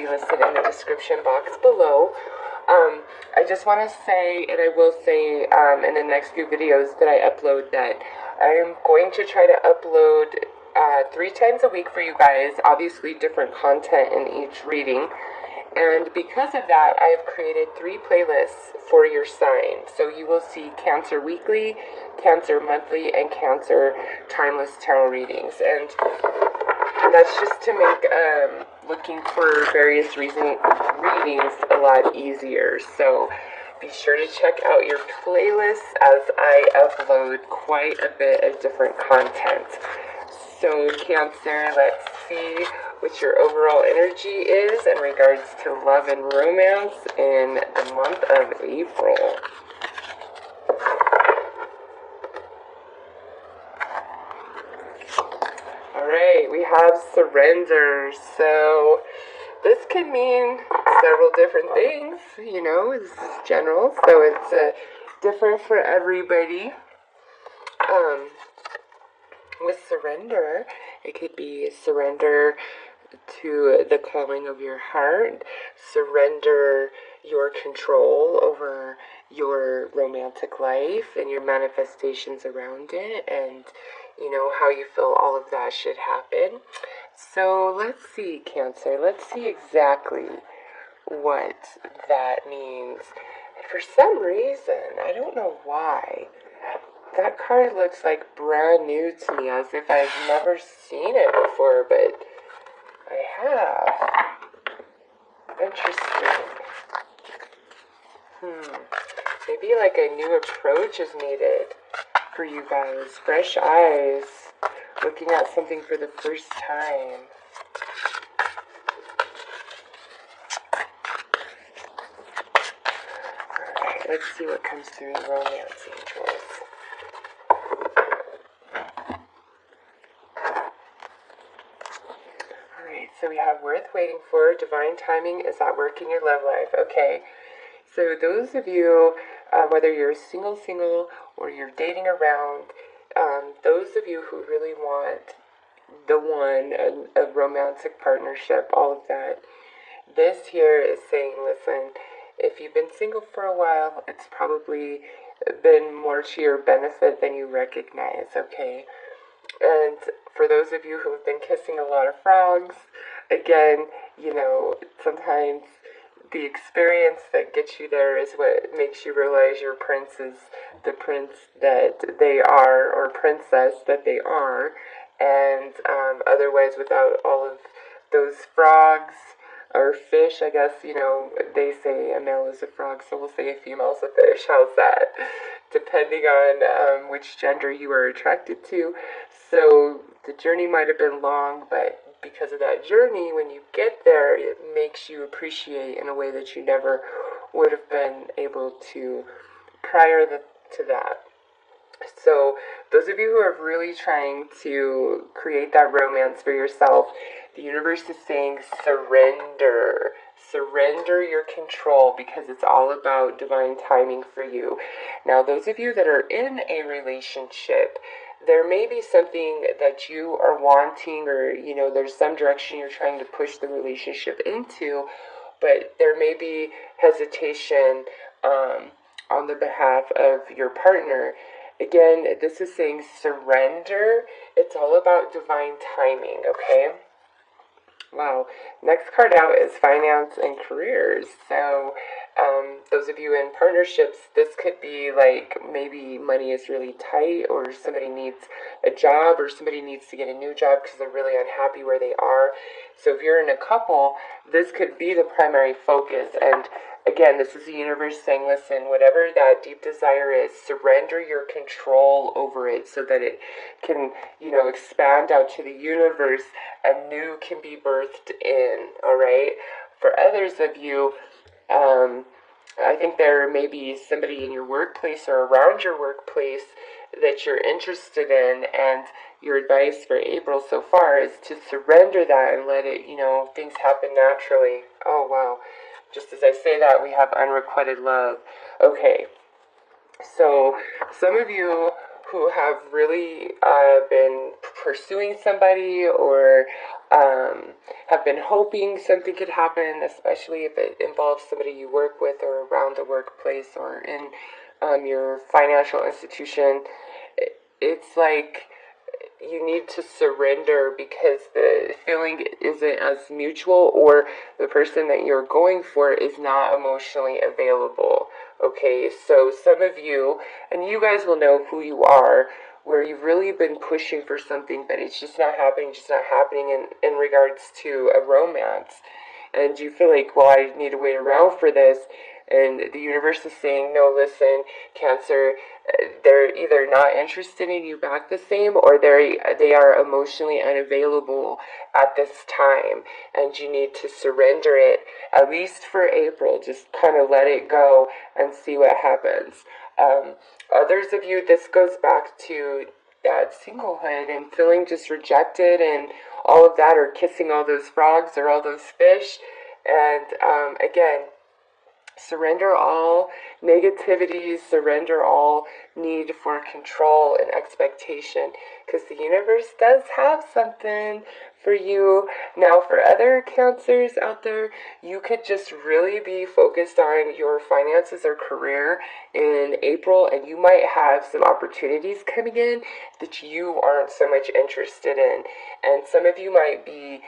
be listed in the description box below. I just want to say, and I will say in the next few videos that I upload, that I'm going to try to upload 3 times a week for you guys, obviously different content in each reading. And because of that, I have created 3 playlists for your sign. So you will see Cancer Weekly, Cancer Monthly, and Cancer Timeless Tarot readings. And that's just to make looking for various readings a lot easier. So be sure to check out your playlists as I upload quite a bit of different content. So Cancer, let's see what your overall energy is in regards to love and romance in the month of April. Alright, we have surrender. So this could mean several different things, you know, this is general, so it's different for everybody. With surrender, it could be surrender to the calling of your heart, surrender your control over your romantic life and your manifestations around it, and you know how you feel all of that should happen. So let's see, Cancer, let's see exactly what that means. For some reason, I don't know why, that card looks like brand new to me, as if I've never seen it before, but I have. Interesting. Maybe like a new approach is needed for you guys. Fresh eyes. Looking at something for the first time. Alright, let's see what comes through the romance angels. So we have worth waiting for, divine timing is at work in your love life. Okay, so those of you, whether you're single or you're dating around, those of you who really want the one, a romantic partnership, all of that, this here is saying, listen, if you've been single for a while, it's probably been more to your benefit than you recognize, okay? And for those of you who have been kissing a lot of frogs, again, you know, sometimes the experience that gets you there is what makes you realize your prince is the prince that they are, or princess that they are. And otherwise, without all of those frogs or fish, I guess, you know, they say a male is a frog, so we'll say a female's a fish. How's that? Depending on which gender you are attracted to. So the journey might have been long, but because of that journey, when you get there, it makes you appreciate in a way that you never would have been able to prior to that. So those of you who are really trying to create that romance for yourself, the universe is saying surrender. Surrender your control, because it's all about divine timing for you. Now, those of you that are in a relationship, there may be something that you are wanting, or, you know, there's some direction you're trying to push the relationship into, but there may be hesitation on the behalf of your partner. Again, this is saying surrender. It's all about divine timing, okay? Wow. Next card out is finance and careers. So those of you in partnerships, this could be like maybe money is really tight, or somebody needs a job, or somebody needs to get a new job because they're really unhappy where they are. So if you're in a couple, this could be the primary focus. And again, this is the universe saying, listen, whatever that deep desire is, surrender your control over it so that it can, you know, expand out to the universe and new can be birthed in, all right? For others of you, I think there may be somebody in your workplace or around your workplace that you're interested in, and your advice for April so far is to surrender that and let it, you know, things happen naturally. Oh, wow. Just as I say that, we have unrequited love. Okay, so some of you who have really been pursuing somebody, or have been hoping something could happen, especially if it involves somebody you work with or around the workplace or in your financial institution. It's like you need to surrender because the feeling isn't as mutual, or the person that you're going for is not emotionally available. Okay, so some of you, and you guys will know who you are, where you've really been pushing for something, but it's just not happening in regards to a romance. And you feel like, well, I need to wait around for this. And the universe is saying, no, listen, Cancer, they're either not interested in you back the same, or they are emotionally unavailable at this time, and you need to surrender it, at least for April. Just kind of let it go and see what happens. Others of you, this goes back to that singlehood and feeling just rejected and all of that, or kissing all those frogs or all those fish. And again, surrender all negativity, surrender all need for control and expectation, because the universe does have something for you. Now, for other Cancers out there, you could just really be focused on your finances or career in April, and you might have some opportunities coming in that you aren't so much interested in. And some of you might be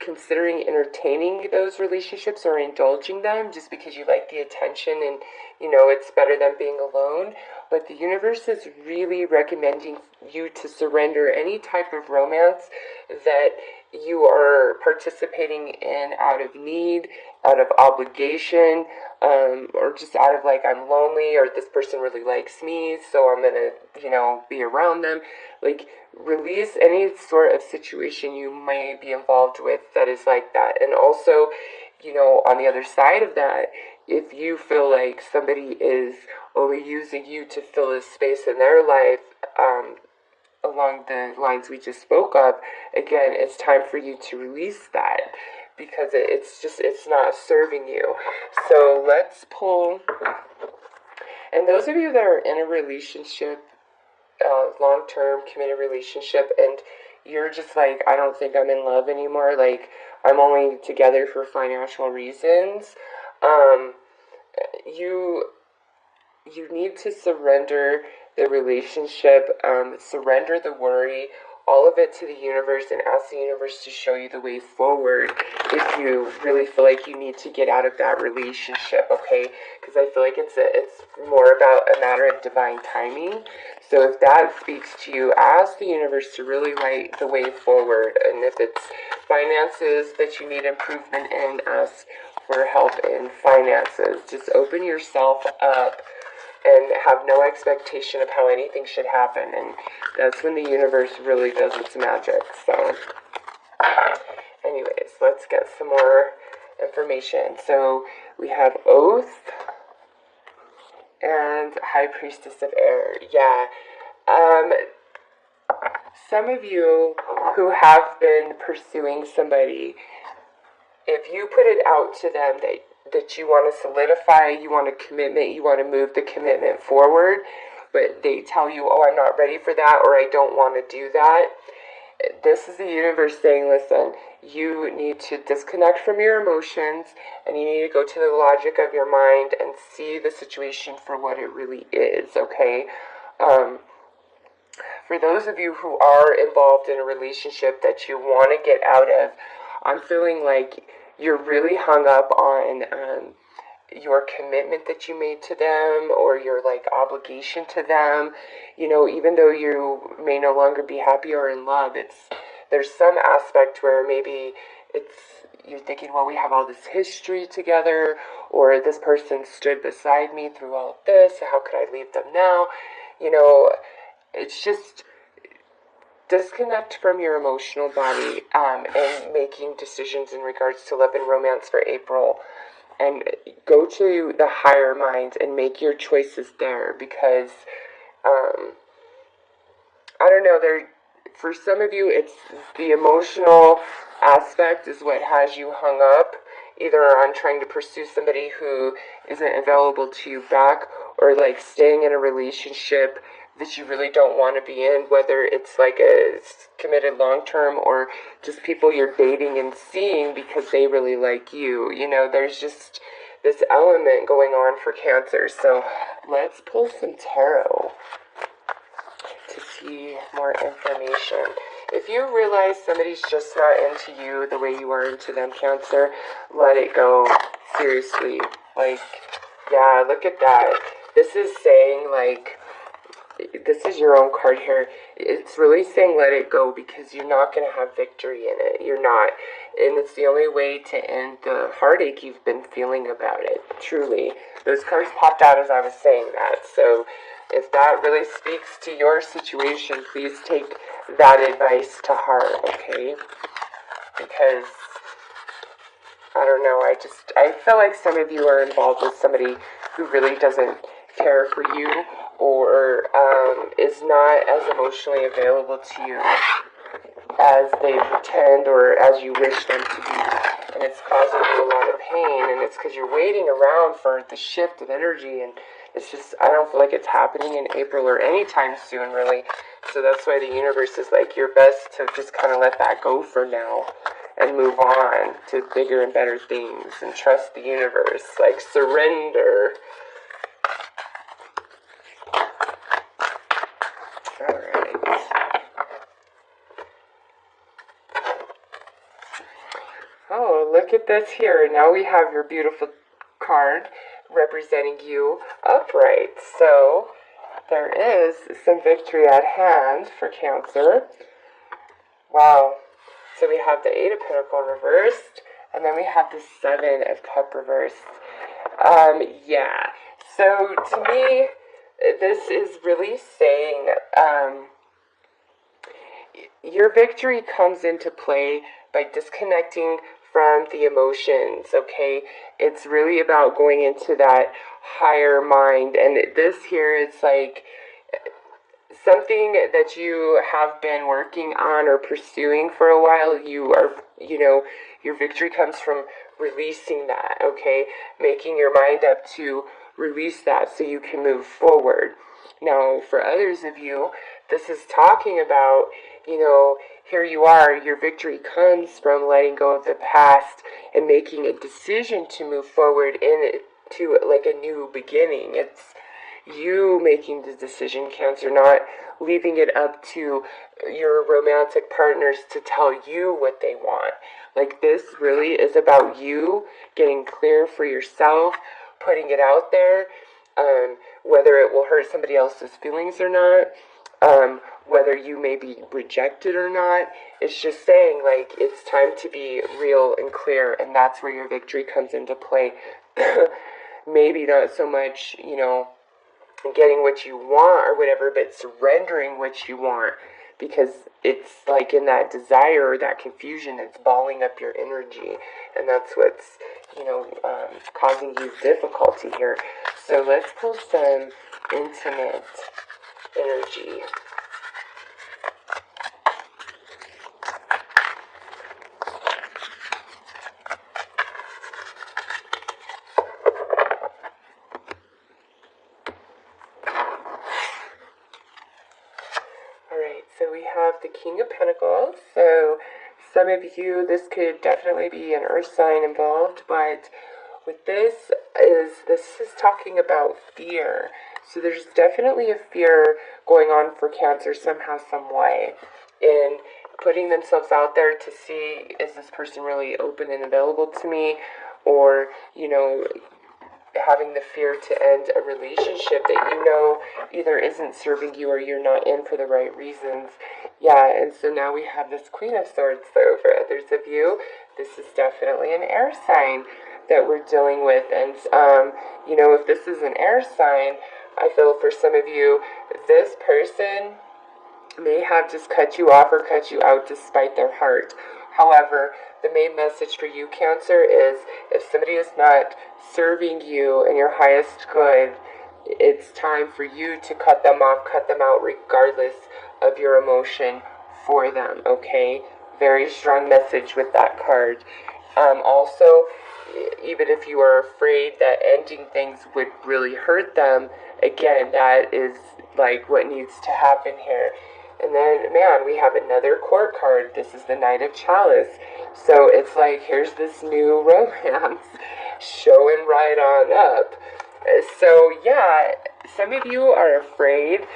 considering entertaining those relationships or indulging them just because you like the attention and it's better than being alone. But the universe is really recommending you to surrender any type of romance that you are participating in out of need, out of obligation, or just out of like, I'm lonely, or this person really likes me, so I'm gonna be around them. Like, release any sort of situation you might be involved with that is like that. And also, on the other side of that, if you feel like somebody is only using you to fill a space in their life, along the lines we just spoke of, again, it's time for you to release that, because it's not serving you. So let's pull. And those of you that are in a relationship, long-term committed relationship, and you're just like, I don't think I'm in love anymore, like I'm only together for financial reasons, you need to surrender the relationship, surrender the worry, all of it to the universe, and ask the universe to show you the way forward if you really feel like you need to get out of that relationship, okay? Because I feel like it's more about a matter of divine timing. So if that speaks to you, ask the universe to really light the way forward. And if it's finances that you need improvement in, ask for help in finances. Just open yourself up and have no expectation of how anything should happen, and that's when the universe really does its magic. So anyways, let's get some more information. So we have Oath and High Priestess of Air. Yeah, some of you who have been pursuing somebody, if you put it out to them that you want to solidify, you want a commitment, you want to move the commitment forward, but they tell you, oh, I'm not ready for that, or I don't want to do that, this is the universe saying, listen, you need to disconnect from your emotions, and you need to go to the logic of your mind and see the situation for what it really is, okay? For those of you who are involved in a relationship that you want to get out of, I'm feeling like you're really hung up on your commitment that you made to them, or your like obligation to them. Even though you may no longer be happy or in love, there's some aspect where maybe you're thinking, well, we have all this history together, or this person stood beside me through all of this, how could I leave them now? It's just disconnect from your emotional body, and making decisions in regards to love and romance for April, and go to the higher mind and make your choices there, because I don't know, for some of you, it's the emotional aspect is what has you hung up, either on trying to pursue somebody who isn't available to you back, or like staying in a relationship that you really don't want to be in, whether it's like a committed long-term or just people you're dating and seeing because they really like you. You know, there's just this element going on for Cancer. So let's pull some tarot to see more information. If you realize somebody's just not into you the way you are into them, Cancer, let it go. Seriously. Like, yeah, look at that. This is saying, like, this is your own card here. It's really saying let it go because you're not going to have victory in it. You're not. And it's the only way to end the heartache you've been feeling about it. Truly. Those cards popped out as I was saying that. So if that really speaks to your situation, please take that advice to heart, okay? Because, I don't know, I feel like some of you are involved with somebody who really doesn't care for you or is not as emotionally available to you as they pretend or as you wish them to be. And it's causing you a lot of pain, and it's because you're waiting around for the shift of energy, and it's just, I don't feel like it's happening in April or anytime soon, really. So that's why the universe is like, you're best to just kind of let that go for now and move on to bigger and better things and trust the universe. Like, surrender. Alright. Oh, look at this here. Now we have your beautiful card representing you upright. So there is some victory at hand for Cancer. Wow. So we have the Eight of Pentacles reversed, and then we have the Seven of Cups reversed. Yeah. So to me, this is really saying your victory comes into play by disconnecting from the emotions, okay? It's really about going into that higher mind, and this here is like something that you have been working on or pursuing for a while. You are, you know, your victory comes from releasing that, okay? Making your mind up to release that so you can move forward. Now, for others of you, this is talking about, you know, here you are, your victory comes from letting go of the past and making a decision to move forward into like a new beginning. It's you making the decision, Cancer, not leaving it up to your romantic partners to tell you what they want. Like, this really is about you getting clear for yourself, putting it out there, whether it will hurt somebody else's feelings or not, whether you may be rejected or not. It's just saying, like, it's time to be real and clear, and that's where your victory comes into play. Maybe not so much, you know, getting what you want or whatever, but surrendering what you want, because it's like in that desire or that confusion that's balling up your energy, and that's what's, you know, causing you difficulty here. So let's pull some intimate energy. So we have the King of Pentacles. So some of you, this could definitely be an earth sign involved, but with this is talking about fear. So there's definitely a fear going on for Cancer somehow, some way, in putting themselves out there to see, is this person really open and available to me, or, you know, having the fear to end a relationship that you know either isn't serving you or you're not in for the right reasons. Yeah, and so now we have this Queen of Swords. So for others of you, this is definitely an air sign that we're dealing with. And, you know, if this is an air sign, I feel for some of you, this person may have just cut you off or cut you out despite their heart. However, the main message for you, Cancer, is if somebody is not serving you in your highest good, it's time for you to cut them off, cut them out, regardless of your emotion for them, okay? Very strong message with that card. Also, even if you are afraid that ending things would really hurt them, again, that is like what needs to happen here. And then, man, we have another court card. This is the Knight of Chalice. So it's like, here's this new romance showing right on up. So, yeah, some of you are afraid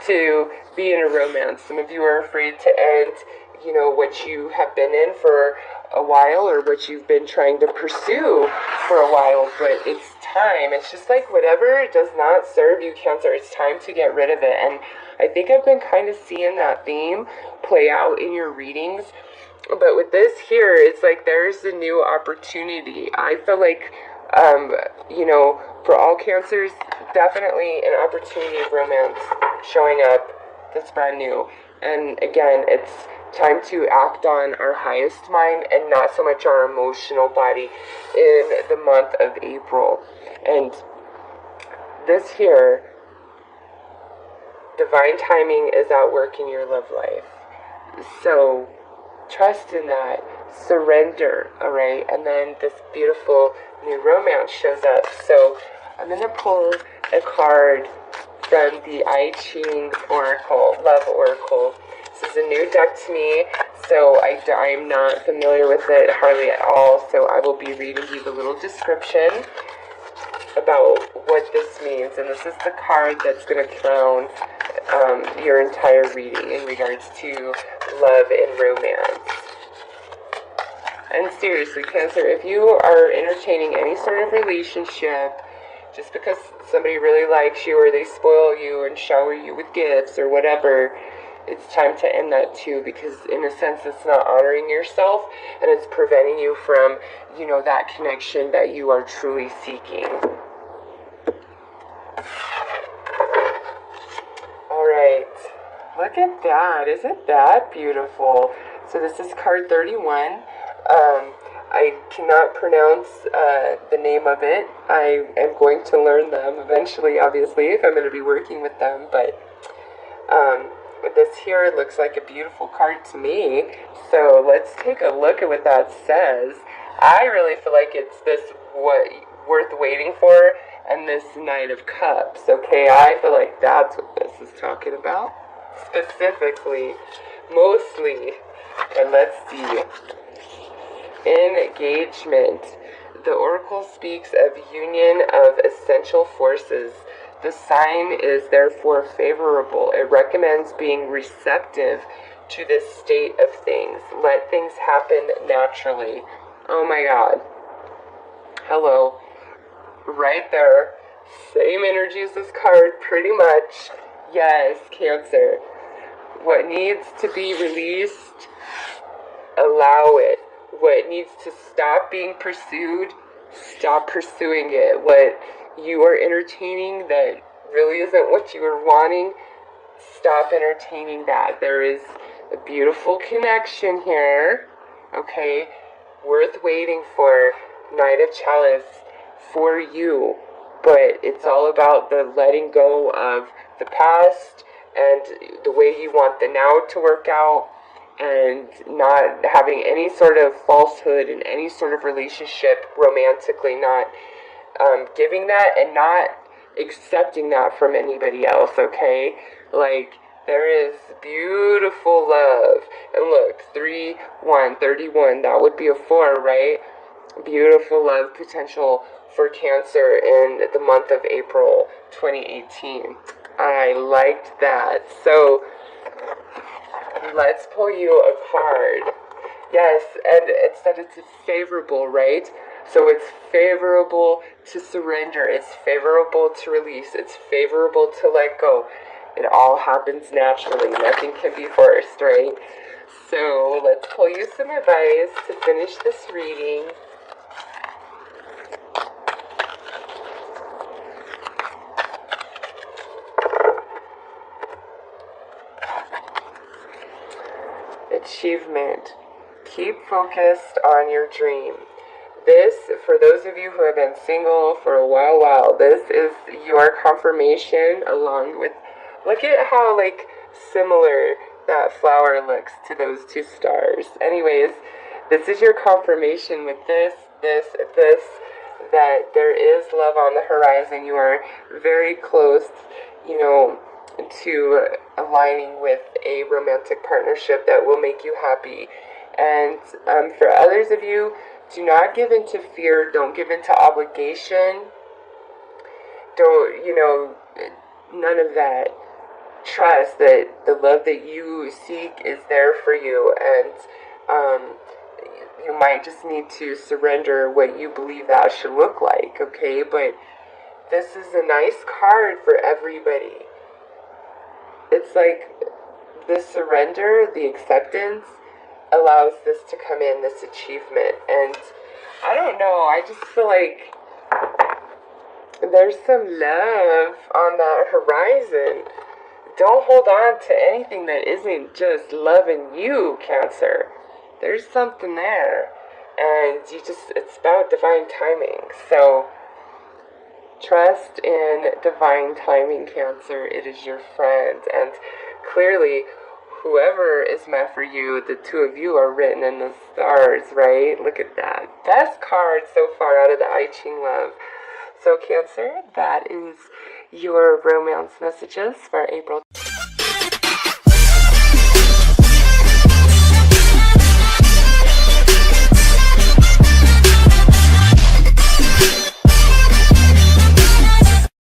to be in a romance. Some of you are afraid to end, what you have been in for a while or what you've been trying to pursue for a while. But it's time. It's just like whatever does not serve you, Cancer, it's time to get rid of it. And I think I've been kind of seeing that theme play out in your readings. But with this here, it's like there's a new opportunity. I feel like, for all Cancers, definitely an opportunity of romance showing up that's brand new. And again, it's time to act on our highest mind and not so much our emotional body in the month of April. And this here, divine timing is at work in your love life. So trust in that. Surrender, alright? And then this beautiful new romance shows up. So I'm going to pull a card from the I Ching Oracle, Love Oracle. This is a new deck to me, so I'm not familiar with it hardly at all, so I will be reading you the little description about what this means. And this is the card that's going to crown your entire reading in regards to love and romance. And seriously, Cancer, if you are entertaining any sort of relationship, just because somebody really likes you or they spoil you and shower you with gifts or whatever, it's time to end that too, because in a sense it's not honoring yourself and it's preventing you from, that connection that you are truly seeking. Alright, look at that. Isn't that beautiful? So this is card 31. I cannot pronounce the name of it. I am going to learn them eventually, obviously, if I'm going to be working with them. But this here looks like a beautiful card to me. So let's take a look at what that says. I really feel like it's this what worth waiting for and this Knight of Cups. Okay, I feel like that's what this is talking about. Specifically, mostly. And let's see. Engagement. The oracle speaks of union of essential forces. The sign is therefore favorable. It recommends being receptive to this state of things. Let things happen naturally. Oh my God. Hello. Right there. Same energy as this card, pretty much. Yes, Cancer. What needs to be released, allow it. What needs to stop being pursued, stop pursuing it. What you are entertaining that really isn't what you are wanting, stop entertaining that. There is a beautiful connection here, okay, worth waiting for, Knight of Chalice, for you. But it's all about the letting go of the past and the way you want the now to work out, and not having any sort of falsehood in any sort of relationship romantically, not giving that and not accepting that from anybody else, okay? Like, there is beautiful love. And look, 3, 1, 31, that would be a 4, right? Beautiful love potential for Cancer in the month of April 2018. I liked that. So let's pull you a card. Yes, and it said it's favorable, right? So it's favorable to surrender. It's favorable to release. It's favorable to let go. It all happens naturally. Nothing can be forced, right? So let's pull you some advice to finish this reading. Achievement. Keep focused on your dream. This, for those of you who have been single for a while, this is your confirmation along with, look at how, like, similar that flower looks to those two stars. Anyways, this is your confirmation with this, that there is love on the horizon. You are very close, to aligning with a romantic partnership that will make you happy. And for others of you, do not give into fear. Don't give into obligation. Don't, none of that. Trust that the love that you seek is there for you, and you might just need to surrender what you believe that should look like, okay? But this is a nice card for everybody. It's like the surrender, the acceptance allows this to come in, this achievement. And I don't know, I just feel like there's some love on that horizon. Don't hold on to anything that isn't just loving you, Cancer. There's something there. And it's about divine timing. So trust in divine timing, Cancer. It is your friend. And clearly, whoever is meant for you, the two of you are written in the stars, right? Look at that. Best card so far out of the I Ching Love. So Cancer, that is your romance messages for April